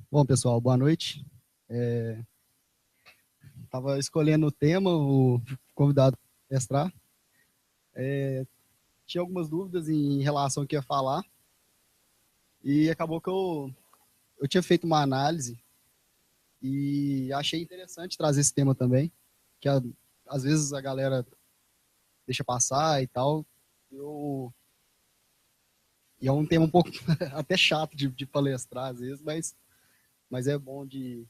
Bom, pessoal, boa noite. Estava escolhendo o tema, o convidado para mestrar. Tinha algumas dúvidas em relação ao que ia falar e acabou que eu tinha feito uma análise e achei interessante trazer esse tema também, que às vezes a galera deixa passar e tal. Eu, e é um tema um pouco até chato de palestrar às vezes, mas é bom de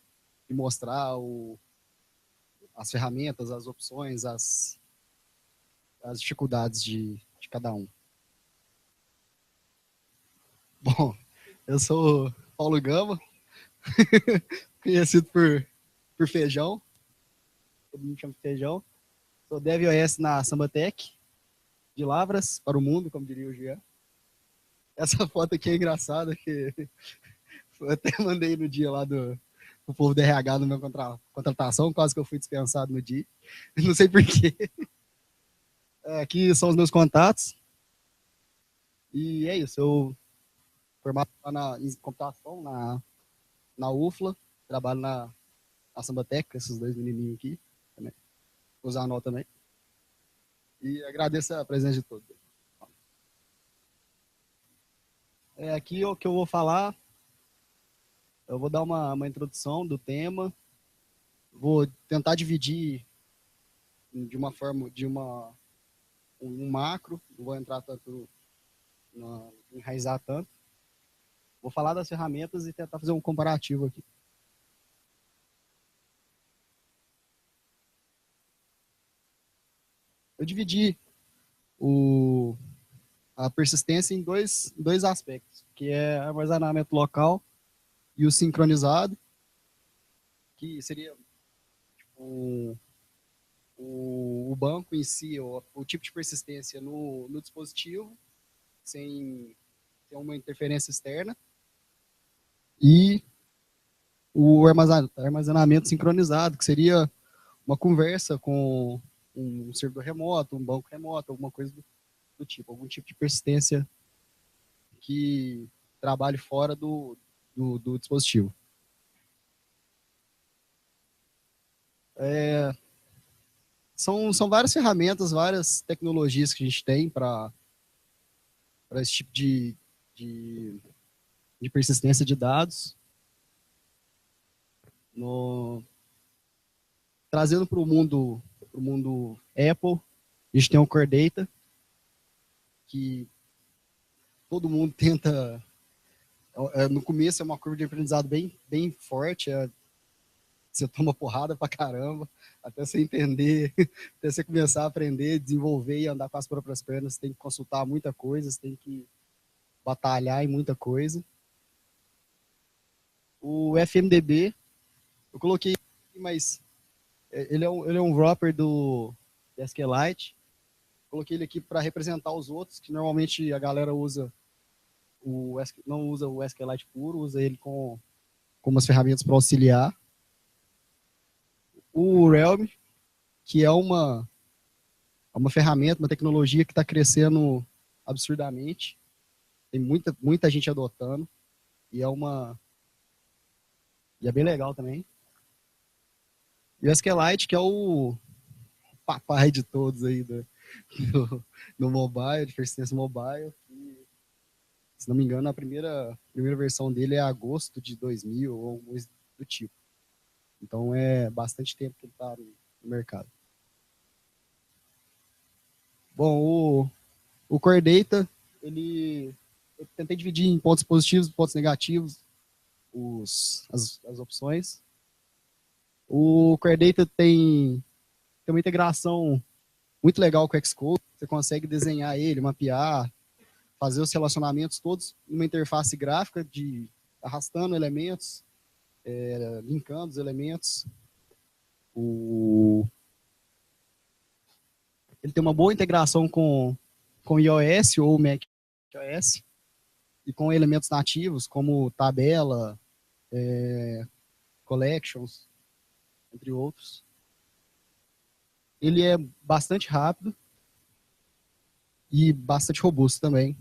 mostrar as ferramentas, as opções, as dificuldades de cada um. Bom, eu sou Paulo Gama, conhecido por Feijão, todo mundo chama de Feijão. Sou Dev OS na Sambatec, de Lavras para o mundo, como diria o Jean. Essa foto aqui é engraçada, que eu até mandei no dia lá do povo do RH no meu contratação, quase que eu fui dispensado no dia. Não sei porquê. Aqui são os meus contatos. E é isso, eu formado em computação na UFLA, trabalho na Sambatec, com esses dois menininhos aqui, também. O Zanol também. E agradeço a presença de todos. Aqui o que eu vou falar, eu vou dar uma introdução do tema, vou tentar dividir de uma forma, um macro, não vou entrar tanto, enraizar tanto. Vou falar das ferramentas e tentar fazer um comparativo aqui. Eu dividi a persistência em dois aspectos, que é armazenamento local e o sincronizado, que seria tipo, o banco em si, o tipo de persistência no dispositivo, sem ter uma interferência externa, e o armazenamento sincronizado, que seria uma conversa com um servidor remoto, um banco remoto, alguma coisa do tipo, algum tipo de persistência que trabalhe fora do dispositivo. São várias ferramentas, várias tecnologias que a gente tem para esse tipo de, de persistência de dados. Trazendo para o mundo Apple, a gente tem o Core Data, que todo mundo tenta. No começo é uma curva de aprendizado bem forte, você toma porrada pra caramba, até você entender, até você começar a aprender, desenvolver e andar com as próprias pernas, você tem que consultar muita coisa, você tem que batalhar em muita coisa. O FMDB, eu coloquei, mas ele é um wrapper do SQLite. Coloquei ele aqui para representar os outros, que normalmente a galera não usa o SQLite puro, usa ele com umas ferramentas para auxiliar. O Realm, que é uma ferramenta, uma tecnologia que está crescendo absurdamente. Tem muita gente adotando. E é bem legal também. E o SQLite, que é o papai de todos aí do mobile, de persistência mobile. E, se não me engano, a primeira versão dele é agosto de 2000 ou algo do tipo. Então é bastante tempo que ele está no mercado. Bom, o Core Data, eu tentei dividir em pontos positivos e pontos negativos as opções. O Core Data tem uma integração muito legal com o Xcode. Você consegue desenhar ele, mapear, fazer os relacionamentos todos numa interface gráfica arrastando elementos, linkando os elementos. Ele tem uma boa integração com iOS ou macOS e com elementos nativos como tabela, collections, entre outros. Ele é bastante rápido e bastante robusto também,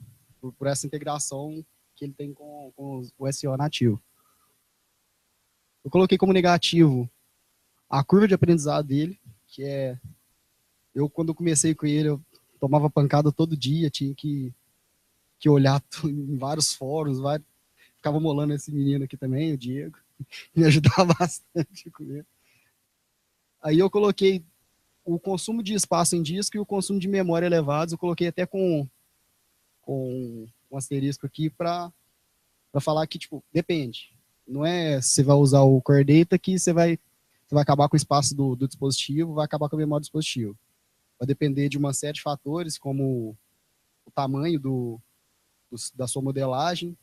por essa integração que ele tem com o SEO nativo. Eu coloquei como negativo a curva de aprendizado dele, que é eu quando eu comecei com ele, eu tomava pancada todo dia, tinha que olhar em vários fóruns, ficava molando esse menino aqui também, o Diego, me ajudava bastante com ele. Aí eu coloquei o consumo de espaço em disco e o consumo de memória elevados, eu coloquei até com um asterisco aqui para falar que, tipo, depende. Não é se você vai usar o Core Data que você vai acabar com o espaço do dispositivo, vai acabar com a memória do dispositivo. Vai depender de uma série de fatores, como o tamanho da sua modelagem,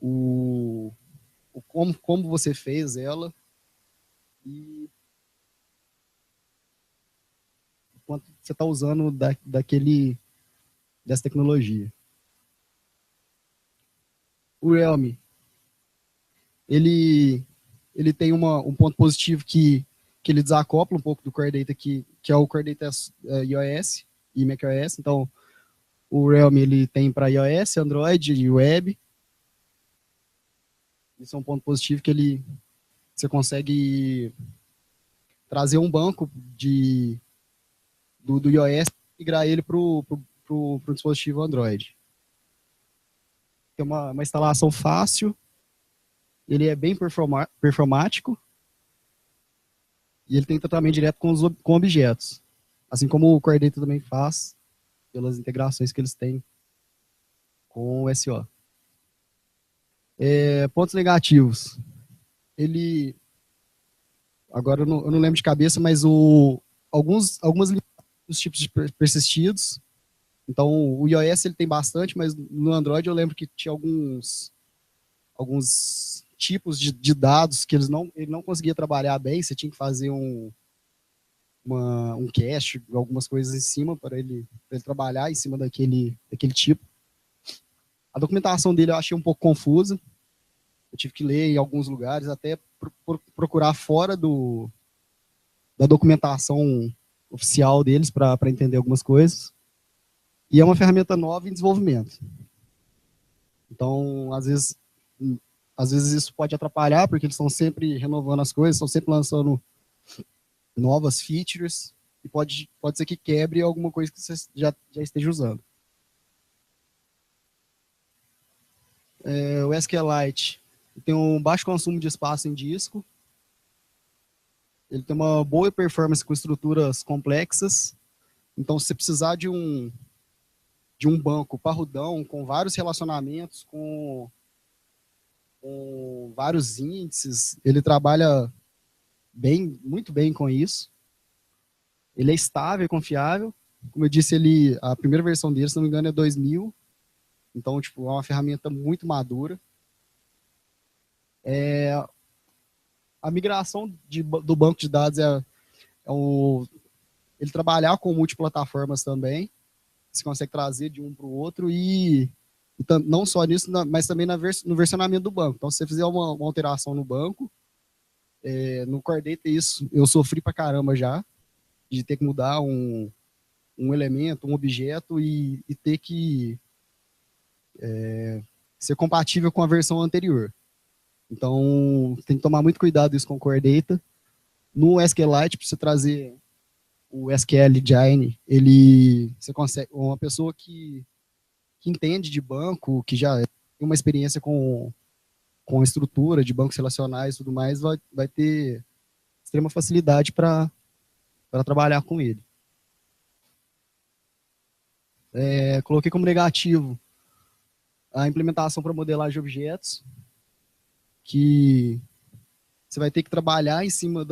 o, como você fez ela e quanto você está usando dessa tecnologia. O Realme, ele, ele tem um ponto positivo que ele desacopla um pouco do Core Data, que é o Core Data iOS e macOS. Então, o Realme ele tem para iOS, Android e web. Isso é um ponto positivo que você consegue trazer um banco do iOS e migrar ele para o dispositivo Android. Tem uma instalação fácil, ele é bem performático e ele tem tratamento direto com objetos, assim como o Core Data também faz, pelas integrações que eles têm com o SO. Pontos negativos. Ele, agora eu não lembro de cabeça, mas algumas dos tipos de persistidos. Então, o iOS ele tem bastante, mas no Android eu lembro que tinha alguns tipos de dados que ele não conseguia trabalhar bem, você tinha que fazer um cache, algumas coisas em cima para ele trabalhar em cima daquele tipo. A documentação dele eu achei um pouco confusa, eu tive que ler em alguns lugares, até procurar fora da documentação oficial deles para entender algumas coisas. E é uma ferramenta nova em desenvolvimento. Então, às vezes isso pode atrapalhar, porque eles estão sempre renovando as coisas, estão sempre lançando novas features, e pode ser que quebre alguma coisa que você já esteja usando. O SQLite tem um baixo consumo de espaço em disco, ele tem uma boa performance com estruturas complexas, então se você precisar de um banco parrudão, com vários relacionamentos, com vários índices, ele trabalha muito bem com isso. Ele é estável e confiável. Como eu disse, a primeira versão dele, se não me engano, é 2000. Então, tipo, é uma ferramenta muito madura. A migração do banco de dados ele trabalhar com multiplataformas também. Você consegue trazer de um para o outro não só nisso, mas também no versionamento do banco. Então, se você fizer uma alteração no banco, no Core Data, isso eu sofri pra caramba já, de ter que mudar um elemento, um objeto e ter que ser compatível com a versão anterior. Então, tem que tomar muito cuidado isso com o Core Data. No SQLite, para você trazer o SQL Engine, você consegue, uma pessoa que entende de banco, que já tem uma experiência com a estrutura de bancos relacionais e tudo mais, vai ter extrema facilidade para trabalhar com ele. Coloquei como negativo a implementação para modelagem de objetos, que você vai ter que trabalhar em cima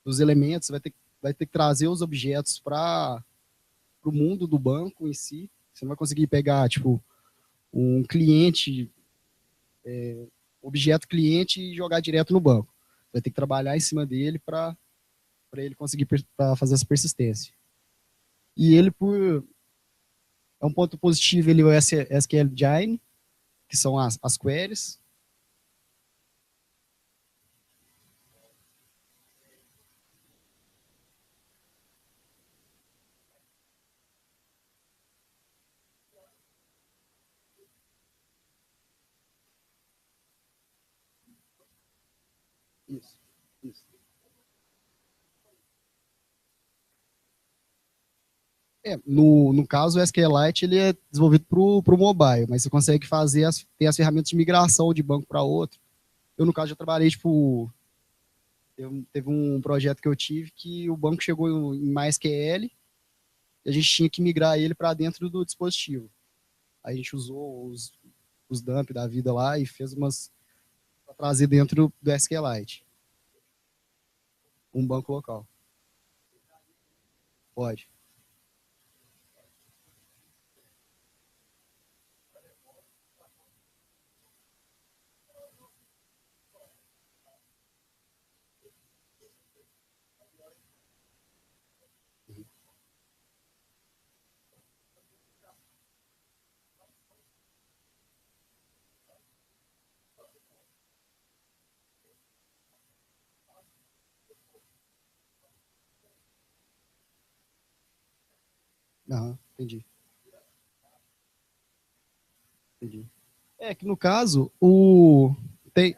dos elementos, vai ter que trazer os objetos para o mundo do banco em si. Você não vai conseguir pegar, tipo, um cliente, objeto cliente e jogar direto no banco. Vai ter que trabalhar em cima dele para ele conseguir pra fazer essa persistência. E ele, é um ponto positivo, ele é o SQL Engine, que são as queries. Isso, isso. No caso, o SQLite ele é desenvolvido para o mobile, mas você consegue fazer ter as ferramentas de migração de banco para outro. Eu, no caso, já trabalhei, tipo, teve um projeto que eu tive que o banco chegou em MySQL e a gente tinha que migrar ele para dentro do dispositivo. Aí a gente usou os dump da vida lá e fez umas para trazer dentro do SQLite, um banco local. Pode. Aham, entendi, entendi. É que no caso, tem,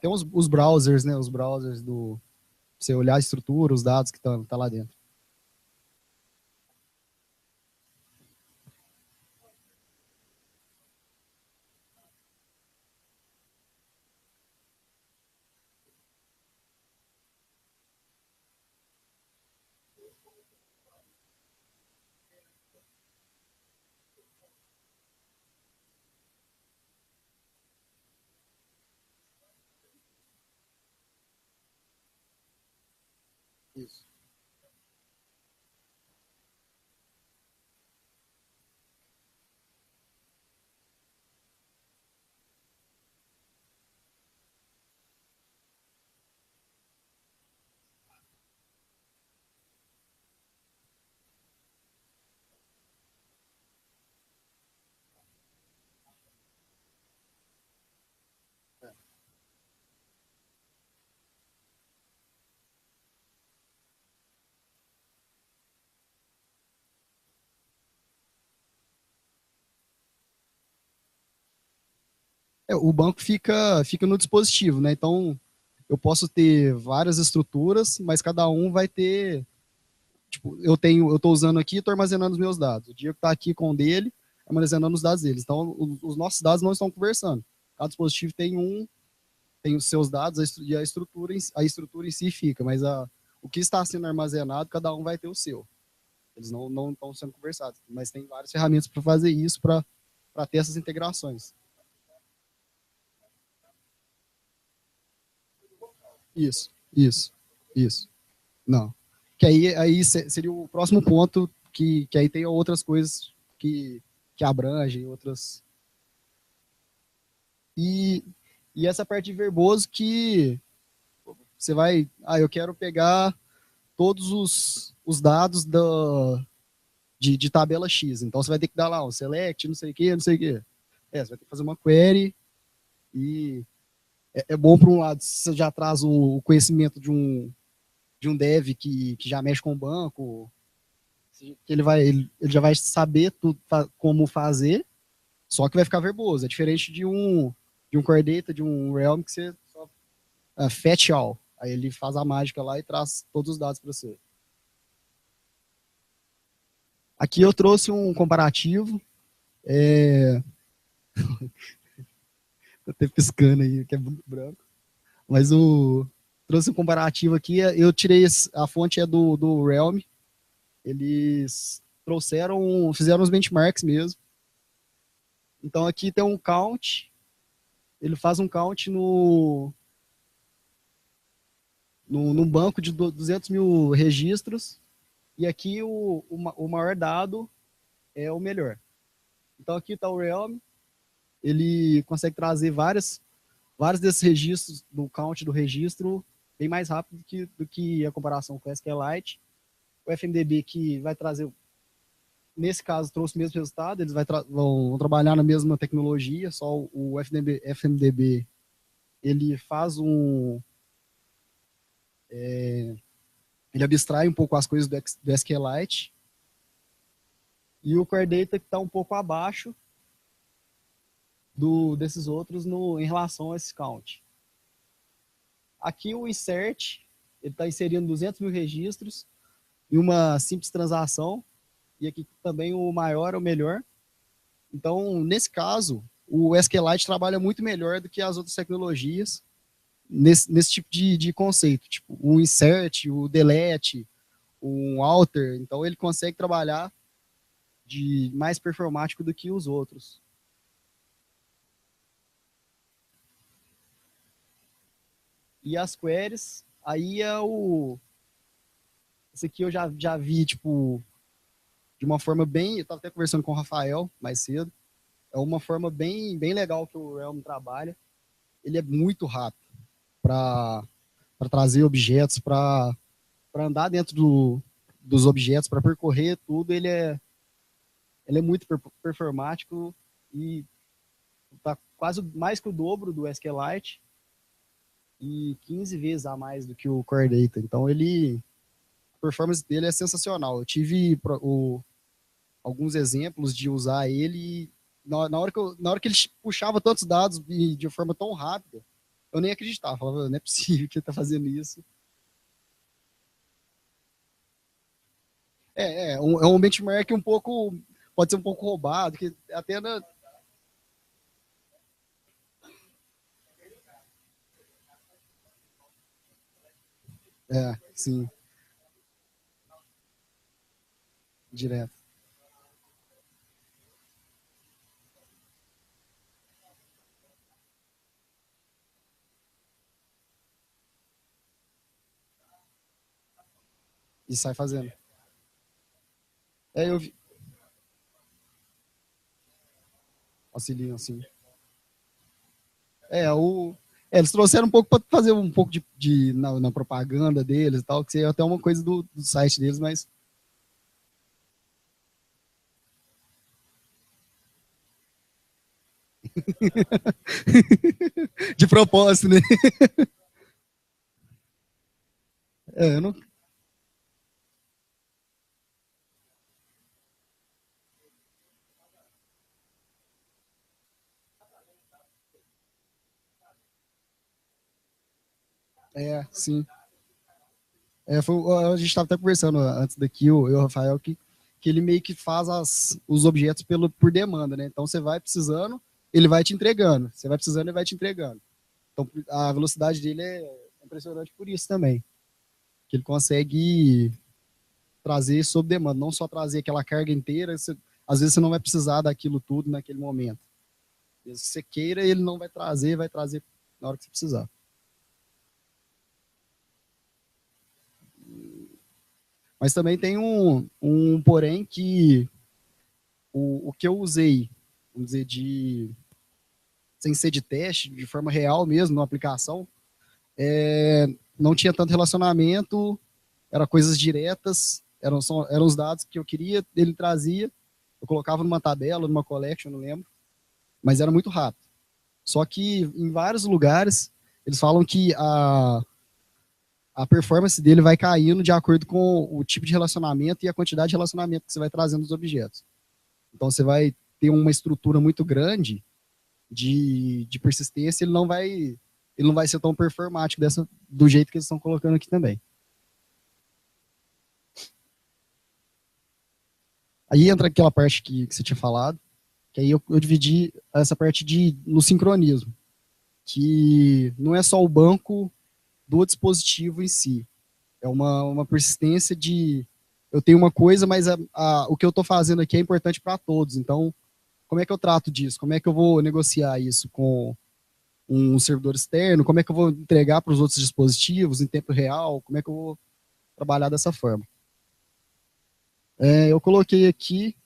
tem os browsers, né? Os browsers do. Você olhar a estrutura, os dados que estão tá lá dentro. Isso. O banco fica no dispositivo, né? Então, eu posso ter várias estruturas, mas cada um vai ter. Tipo, eu estou usando aqui e estou armazenando os meus dados. O Diego está aqui com o dele, armazenando os dados deles. Então, os nossos dados não estão conversando. Cada dispositivo tem os seus dados e a estrutura em si fica, mas o que está sendo armazenado, cada um vai ter o seu. Eles não estão sendo conversados, mas tem várias ferramentas para fazer isso, para ter essas integrações. Isso. Não. Que aí seria o próximo ponto, que aí tem outras coisas que abrangem, outras. E, e essa parte de verboso que você vai. Eu quero pegar todos os dados de tabela X. Então você vai ter que dar lá um select, não sei o que, não sei o que. Você vai ter que fazer uma query e é bom por um lado, se você já traz o conhecimento de um dev que já mexe com o banco, que ele já vai saber tudo, como fazer, só que vai ficar verboso. É diferente de um core data, de um realm que você só fetch all. Aí ele faz a mágica lá e traz todos os dados para você. Aqui eu trouxe um comparativo. É... Eu até piscando aí, que é muito branco. Mas trouxe um comparativo aqui. Eu tirei a fonte é do Realm. Eles fizeram os benchmarks mesmo. Então aqui tem um count. Ele faz um count no banco de 200 mil registros. E aqui o maior dado é o melhor. Então aqui está o Realm. Ele consegue trazer vários desses registros do count do registro bem mais rápido do que a comparação com o SQLite. O FMDB que vai trazer nesse caso, trouxe o mesmo resultado, eles vão trabalhar na mesma tecnologia, só o FMDB ele faz ele abstrai um pouco as coisas do SQLite, e o Core Data que está um pouco abaixo desses outros em relação a esse count. Aqui o insert, ele está inserindo 200 mil registros em uma simples transação, e aqui também o maior é o melhor. Então, nesse caso, o SQLite trabalha muito melhor do que as outras tecnologias nesse tipo de conceito, tipo o insert, o delete, o alter. Então, ele consegue trabalhar de mais performático do que os outros. E as queries, aí é esse aqui eu já vi, tipo, de uma forma bem... Eu estava até conversando com o Rafael mais cedo. É uma forma bem legal que o Realm trabalha. Ele é muito rápido para trazer objetos, para andar dentro dos objetos, para percorrer tudo. Ele é muito performático e está quase mais que o dobro do SQLite e 15 vezes a mais do que o Core Data. Então, a performance dele é sensacional. Eu tive alguns exemplos de usar ele. Na hora que ele puxava tantos dados de forma tão rápida, eu nem acreditava. Eu falava, não é possível que ele está fazendo isso. É um benchmark um pouco, pode ser um pouco roubado, que até sim, direto. E sai fazendo. Eu vi, auxiliam, assim. Eles trouxeram um pouco para fazer um pouco na propaganda deles e tal, que seria até uma coisa do site deles, mas de propósito, né? Eu não, sim. A gente estava até conversando antes daqui, eu e o Rafael, que ele meio que faz os objetos por demanda, né? Então você vai precisando, ele vai te entregando. Você vai precisando, ele vai te entregando. Então a velocidade dele é impressionante por isso também. Que ele consegue trazer sob demanda, não só trazer aquela carga inteira, às vezes você não vai precisar daquilo tudo naquele momento. Se você queira, ele não vai trazer na hora que você precisar. Mas também tem um porém que o que eu usei, vamos dizer, sem ser de teste, de forma real mesmo, na aplicação, não tinha tanto relacionamento, eram coisas diretas, eram os dados que eu queria, ele trazia, eu colocava numa tabela, numa collection, não lembro, mas era muito rápido. Só que em vários lugares, eles falam que a performance dele vai caindo de acordo com o tipo de relacionamento e a quantidade de relacionamento que você vai trazendo dos objetos. Então você vai ter uma estrutura muito grande de persistência, ele não vai ser tão performático do jeito que eles estão colocando aqui também. Aí entra aquela parte que você tinha falado, que aí eu dividi essa parte no sincronismo, que não é só o banco do dispositivo em si, é uma persistência de eu tenho uma coisa, mas o que eu estou fazendo aqui é importante para todos, então como é que eu trato disso? Como é que eu vou negociar isso com um servidor externo? Como é que eu vou entregar para os outros dispositivos em tempo real? Como é que eu vou trabalhar dessa forma? Eu coloquei aqui,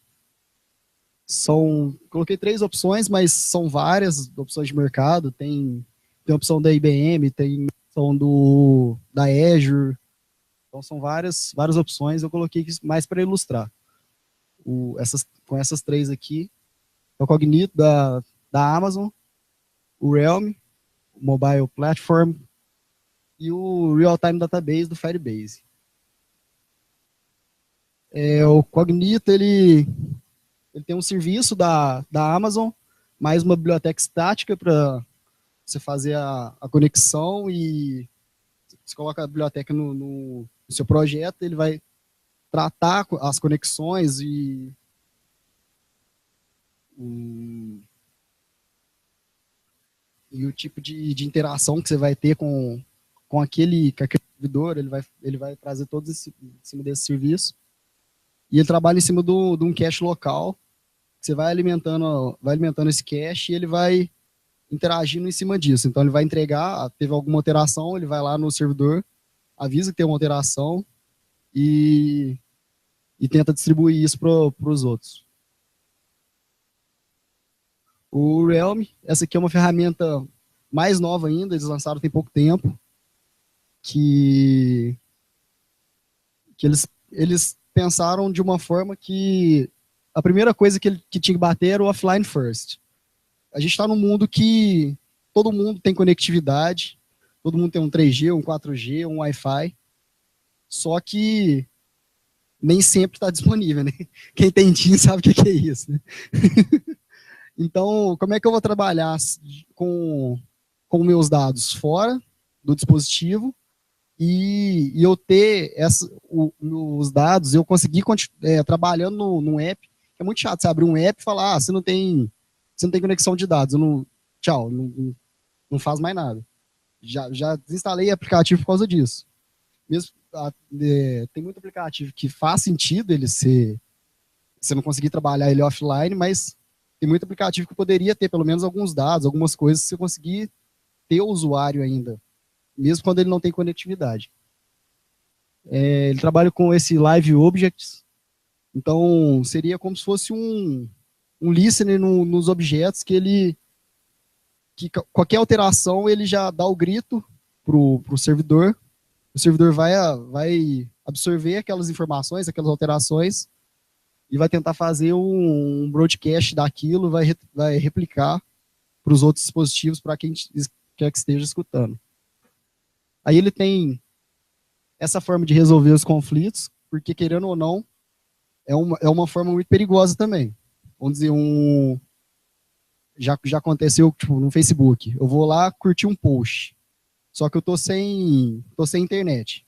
coloquei 3 opções, mas são várias opções de mercado. Tem opção da IBM, tem opção da Azure. Então são várias opções. Eu coloquei mais para ilustrar. com essas três aqui. É o Cognito da Amazon, o Realm, o Mobile Platform, e o Real-Time Database do Firebase. O Cognito, ele tem um serviço da Amazon, mais uma biblioteca estática para você fazer a conexão, e você coloca a biblioteca no seu projeto, ele vai tratar as conexões e o tipo de interação que você vai ter com aquele servidor, ele vai trazer todos em cima desse serviço. E ele trabalha em cima de um cache local, que você vai alimentando esse cache, e ele vai interagindo em cima disso. Então ele vai entregar, teve alguma alteração, ele vai lá no servidor, avisa que tem uma alteração e tenta distribuir isso para os outros. O Realm, essa aqui é uma ferramenta mais nova ainda, eles lançaram tem pouco tempo, que eles pensaram de uma forma que a primeira coisa que tinha que bater era o offline first. A gente está num mundo que todo mundo tem conectividade, todo mundo tem um 3G, um 4G, um Wi-Fi, só que nem sempre está disponível, né? Quem tem TIM sabe o que é isso, né? Então, como é que eu vou trabalhar com meus dados fora do dispositivo e eu ter os dados, eu conseguir trabalhando num app? É muito chato você abrir um app e falar, você não tem conexão de dados, tchau, não faz mais nada. Já desinstalei aplicativo por causa disso. Mesmo, tem muito aplicativo que faz sentido você não conseguir trabalhar ele offline, mas tem muito aplicativo que poderia ter pelo menos alguns dados, algumas coisas, se você conseguir ter o usuário ainda, mesmo quando ele não tem conectividade. Ele trabalha com esse Live Objects, então seria como se fosse um listener nos objetos que qualquer alteração ele já dá o grito pro servidor, o servidor vai absorver aquelas informações, aquelas alterações, e vai tentar fazer um broadcast daquilo, vai replicar para os outros dispositivos, para quem quer que esteja escutando. Aí ele tem essa forma de resolver os conflitos, porque, querendo ou não, é uma forma muito perigosa também. Vamos dizer, já aconteceu tipo, no Facebook. Eu vou lá curtir um post, só que eu tô sem internet.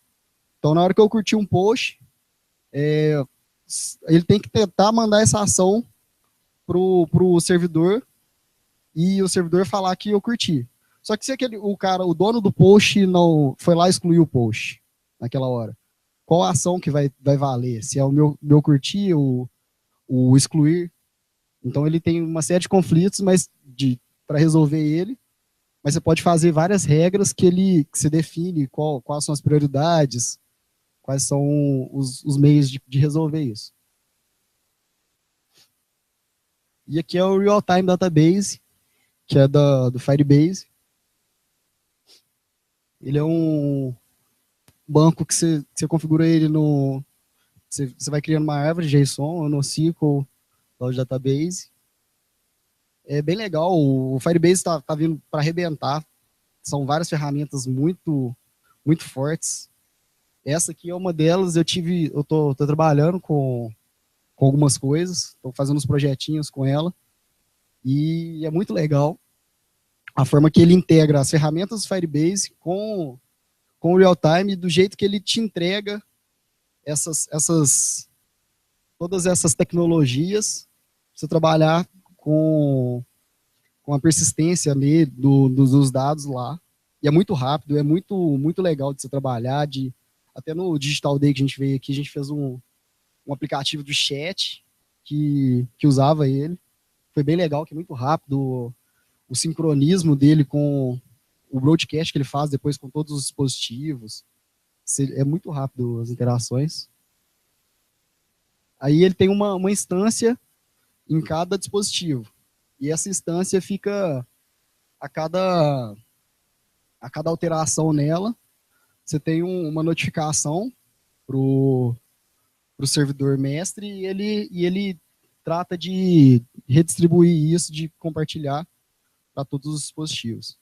Então, na hora que eu curtir um post, ele tem que tentar mandar essa ação pro servidor, e o servidor falar que eu curti. Só que se o dono do post não foi lá excluir o post naquela hora, qual a ação que vai valer? Se é o meu curtir, o excluir? Então ele tem uma série de conflitos, mas para resolver ele, mas você pode fazer várias regras que você define quais são as prioridades, quais são os meios de resolver isso. E aqui é o Real-Time Database, que é do Firebase. Ele é um banco que você configura ele você vai criando uma árvore JSON ou NoSQL, Cloud Database. É bem legal, o Firebase está vindo para arrebentar. São várias ferramentas muito, muito fortes. Essa aqui é uma delas. Eu tô trabalhando com algumas coisas, estou fazendo uns projetinhos com ela, e é muito legal a forma que ele integra as ferramentas do Firebase com o real-time, do jeito que ele te entrega todas essas tecnologias, você trabalhar com a persistência dos dados lá. E é muito rápido, é muito, muito legal de você trabalhar. Até no Digital Day que a gente veio aqui, a gente fez um aplicativo de chat que usava ele. Foi bem legal, que é muito rápido. O sincronismo dele com o broadcast que ele faz depois com todos os dispositivos. É muito rápido as interações. Aí ele tem uma instância em cada dispositivo. E essa instância fica a cada alteração nela, você tem uma notificação pro o servidor mestre e ele trata de redistribuir isso, de compartilhar para todos os dispositivos.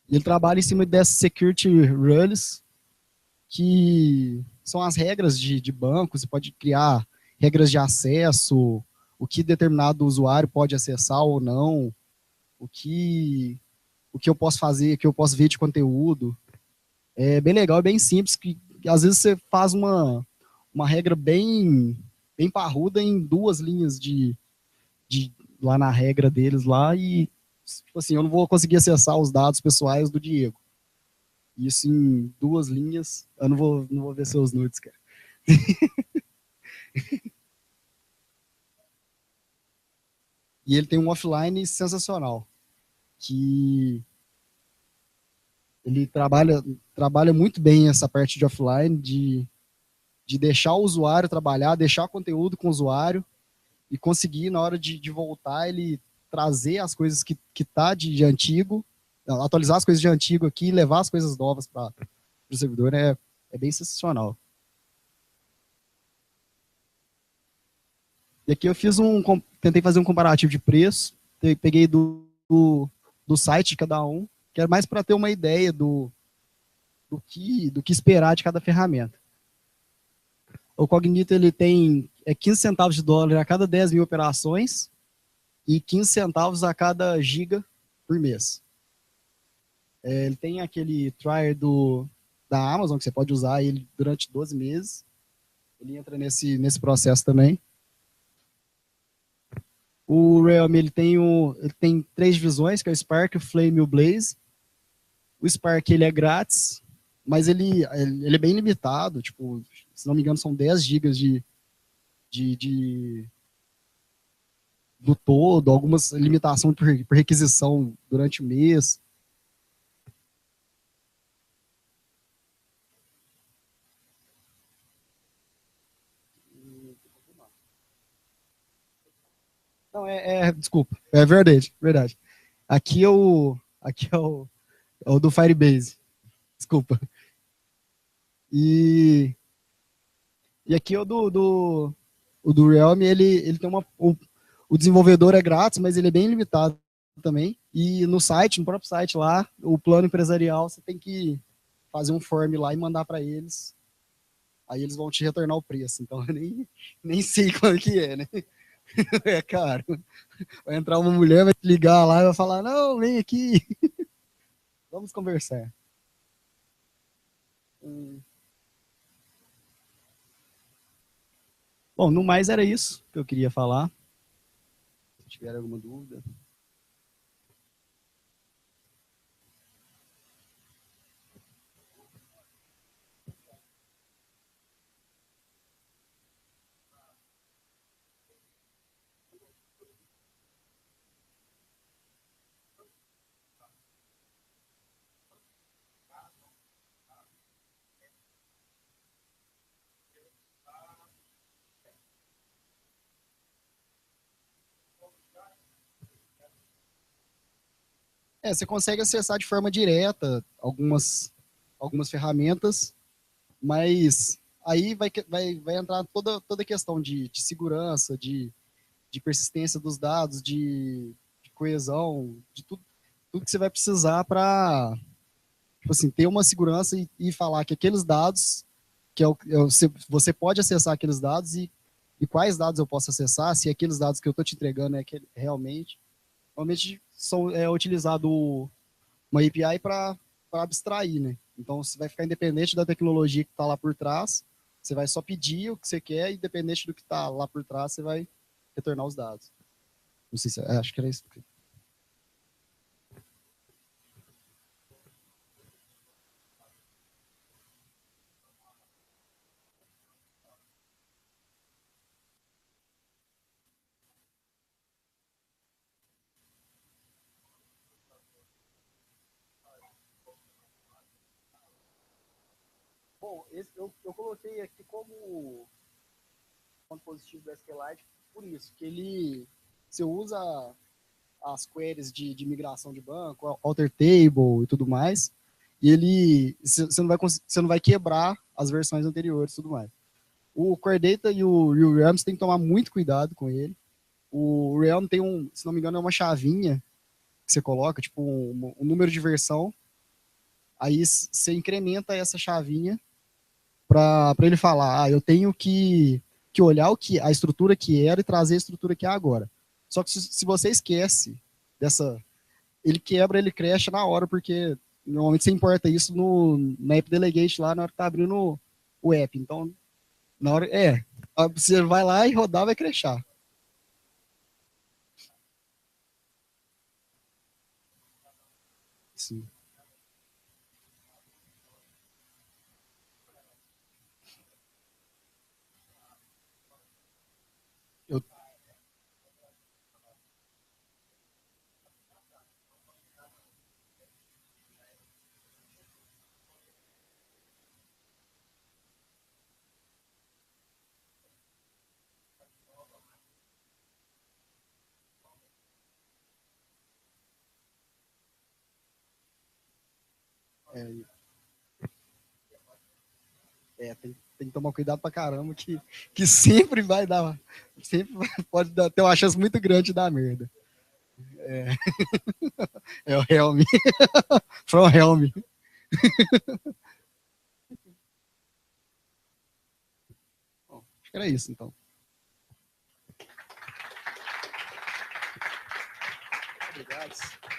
Ele trabalha em cima dessas security rules, que são as regras de banco. Você pode criar regras de acesso, o que determinado usuário pode acessar ou não, o que eu posso fazer, o que eu posso ver de conteúdo. É bem legal, é bem simples, que às vezes você faz uma regra bem parruda em 2 linhas de lá na regra deles lá, e tipo assim, eu não vou conseguir acessar os dados pessoais do Diego. Isso em 2 linhas, eu não vou ver seus nudes, cara. E ele tem um offline sensacional, que ele trabalha muito bem essa parte de offline, de deixar o usuário trabalhar, deixar conteúdo com o usuário, e conseguir, na hora de voltar, ele trazer as coisas que tá de antigo, atualizar as coisas de antigo aqui e levar as coisas novas para o servidor. É bem sensacional. E aqui eu tentei fazer um comparativo de preço, peguei do site de cada um, que é mais para ter uma ideia do que esperar de cada ferramenta. O Cognito, ele tem 15 centavos de dólar a cada 10 mil operações e 15 centavos a cada giga por mês. Ele tem aquele trial da Amazon, que você pode usar ele durante 12 meses. Ele entra nesse processo também. O Realme, ele tem 3 divisões, que é o Spark, o Flame e o Blaze. O Spark, ele é grátis, mas ele é bem limitado. Tipo, se não me engano, são 10 gigas do todo, algumas limitações por requisição durante o mês. Não, desculpa, é verdade, verdade. Aqui é o do Firebase, desculpa. E aqui é o do Realme, ele tem o desenvolvedor é grátis, mas ele é bem limitado também. E no próprio site lá, o plano empresarial, você tem que fazer um form lá e mandar para eles. Aí eles vão te retornar o preço. Então eu nem sei qual que é, né? É caro. Vai entrar uma mulher, vai te ligar lá e vai falar: não, vem aqui, vamos conversar. Bom, no mais era isso que eu queria falar. Se tiver alguma dúvida. Você consegue acessar de forma direta algumas ferramentas, mas aí vai entrar toda a questão de segurança, de persistência dos dados, de coesão, de tudo que você vai precisar para, tipo assim, ter uma segurança e falar que aqueles dados, você pode acessar aqueles dados e quais dados eu posso acessar, se aqueles dados que eu estou te entregando realmente. Normalmente é utilizado uma API para abstrair, né? Então você vai ficar independente da tecnologia que está lá por trás, você vai só pedir o que você quer, e independente do que está lá por trás, você vai retornar os dados. Não sei se acho que era isso. Bom, eu coloquei aqui como ponto positivo do SQLite por isso, que você usa as queries de migração de banco, alter table e tudo mais, e você não vai quebrar as versões anteriores e tudo mais. O Core Data e o Realm você tem que tomar muito cuidado com ele. O Realm tem se não me engano, é uma chavinha que você coloca, tipo um número de versão. Aí você incrementa essa chavinha para ele falar, eu tenho que olhar a estrutura que era e trazer a estrutura que é agora. Só que se você esquece dessa, ele quebra, ele cracha na hora, porque normalmente você importa isso na App Delegate lá na hora que tá abrindo o app. Então, na hora, você vai lá e rodar, vai crashar. Sim. Eu, é, tem que tomar cuidado pra caramba, que sempre vai dar, pode ter uma chance muito grande de dar merda. É, é o Helm. From Helm. Bom, acho que era isso, então. Obrigado.